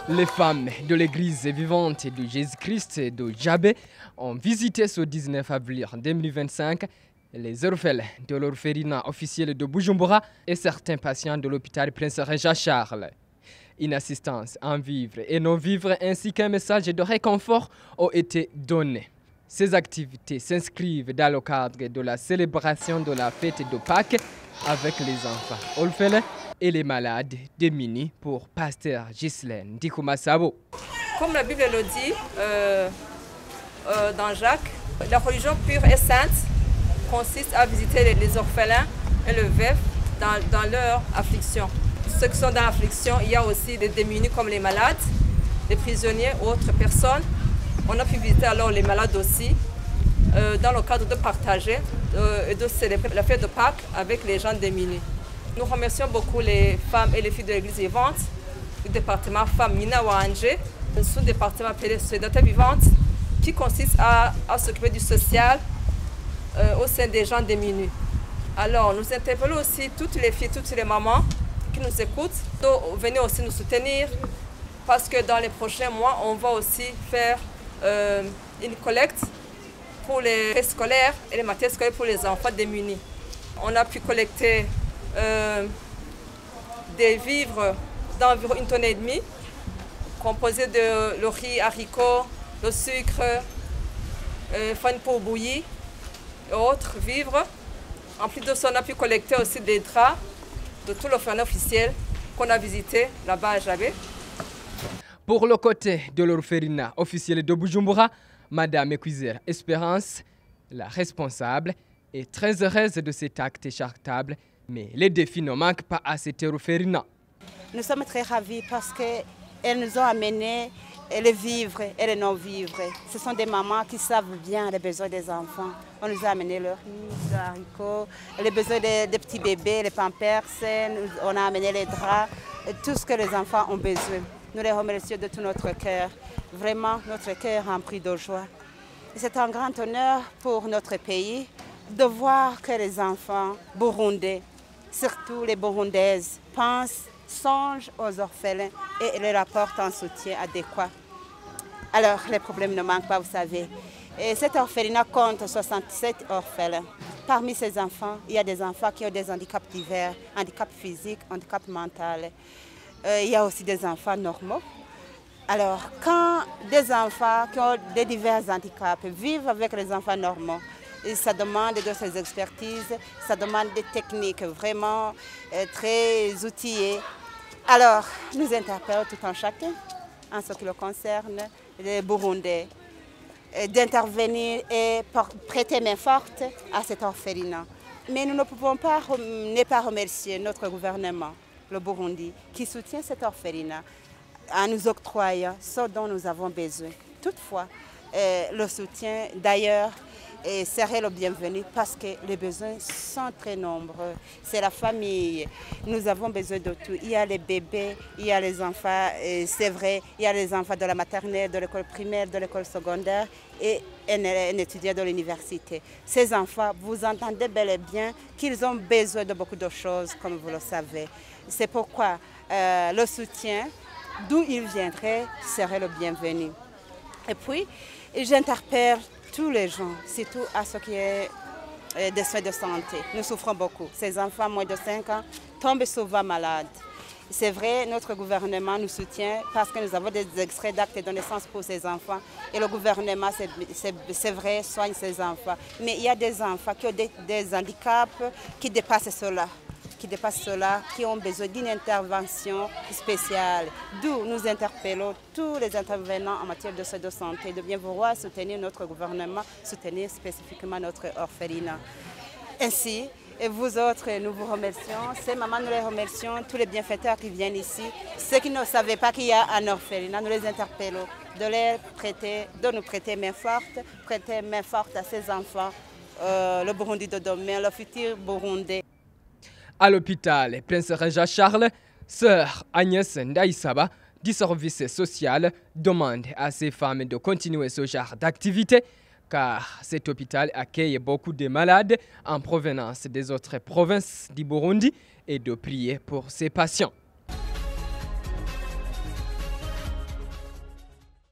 Les femmes de l'église vivante de Jésus-Christ de Djabé ont visité ce 19 avril 2025 les orphelins de l'orphelinat officiel de Bujumbura et certains patients de l'hôpital Prince Regent Charles. Une assistance en vivre et non-vivre ainsi qu'un message de réconfort ont été donnés. Ces activités s'inscrivent dans le cadre de la célébration de la fête de Pâques avec les enfants orphelins et les malades démunis pour Pasteur Ghislaine Dikouma-Sabo. Comme la Bible le dit dans Jacques, la religion pure et sainte consiste à visiter les orphelins et les veufs dans leur affliction. Ceux qui sont dans l'affliction, il y a aussi des démunis comme les malades, les prisonniers ou autres personnes. On a pu visiter alors les malades aussi dans le cadre de partager et de célébrer la fête de Pâques avec les gens démunis. Nous remercions beaucoup les femmes et les filles de l'église vivante du département femmes Mina Wangé, un sous-département appelé Solidarité vivante qui consiste à s'occuper du social au sein des gens démunis. Alors nous interpellons aussi toutes les filles, toutes les mamans qui nous écoutent. Venez aussi nous soutenir parce que dans les prochains mois, on va aussi faire une collecte pour les frais scolaires et les matériels scolaires pour les enfants démunis. On a pu collecter des vivres d'environ 1,5 tonne, composés de le riz, haricots, le sucre, farine pour bouillie et autres vivres. En plus de ça, on a pu collecter aussi des draps de tout l'orphelinat officiel qu'on a visité là-bas à Djabé. Pour le côté de l'orphelinat officiel de Bujumbura, Madame Equizer Espérance, la responsable, est très heureuse de cet acte charitable, mais les défis ne manquent pas à cet orphelinat. Nous sommes très ravis parce qu'elles nous ont amené les vivres et les non-vivres. Ce sont des mamans qui savent bien les besoins des enfants. On nous a amené le riz, le haricot, les besoins des petits bébés, les pampers, on a amené les draps, tout ce que les enfants ont besoin. Nous les remercions de tout notre cœur. Vraiment, notre cœur rempli de joie. C'est un grand honneur pour notre pays de voir que les enfants burundais, surtout les burundaises, pensent, songent aux orphelins et leur apportent un soutien adéquat. Alors, les problèmes ne manquent pas, vous savez. Et cet orphelinat compte 67 orphelins. Parmi ces enfants, il y a des enfants qui ont des handicaps divers, handicap physique, handicap mental. Il y a aussi des enfants normaux. Alors, quand des enfants qui ont des divers handicaps vivent avec les enfants normaux, ça demande de ces expertises, ça demande des techniques vraiment très outillées. Alors, nous interpellons tout un chacun, en ce qui le concerne, les Burundais, d'intervenir et prêter main forte à cet orphelinat. Mais nous ne pouvons pas ne pas remercier notre gouvernement, le Burundi, qui soutient cet orphelinat en nous octroyant ce dont nous avons besoin. Toutefois, le soutien d'ailleurs serait le bienvenu parce que les besoins sont très nombreux. C'est la famille, nous avons besoin de tout. Il y a les bébés, il y a les enfants, c'est vrai, il y a les enfants de la maternelle, de l'école primaire, de l'école secondaire et un étudiant de l'université. Ces enfants, vous entendez bel et bien qu'ils ont besoin de beaucoup de choses, comme vous le savez. C'est pourquoi le soutien, d'où il viendrait, serait le bienvenu. Et puis, j'interpelle tous les gens, surtout à ce qui est des soins de santé. Nous souffrons beaucoup. Ces enfants, moins de 5 ans, tombent souvent malades. C'est vrai, notre gouvernement nous soutient parce que nous avons des extraits d'actes de naissance pour ces enfants. Et le gouvernement, c'est vrai, soigne ces enfants. Mais il y a des enfants qui ont des handicaps qui dépassent cela. Qui ont besoin d'une intervention spéciale. D'où nous interpellons tous les intervenants en matière de soins de santé de bien vouloir soutenir notre gouvernement, soutenir spécifiquement notre orphelinat. Ainsi, et vous autres, nous vous remercions. Ces mamans, nous les remercions. Tous les bienfaiteurs qui viennent ici. Ceux qui ne savaient pas qu'il y a un orphelinat, nous les interpellons de nous prêter main forte à ces enfants, le Burundi de demain, le futur Burundais. À l'hôpital Prince Regent Charles, sœur Agnès Ndaïsaba du service social demande à ces femmes de continuer ce genre d'activité car cet hôpital accueille beaucoup de malades en provenance des autres provinces du Burundi et de prier pour ses patients.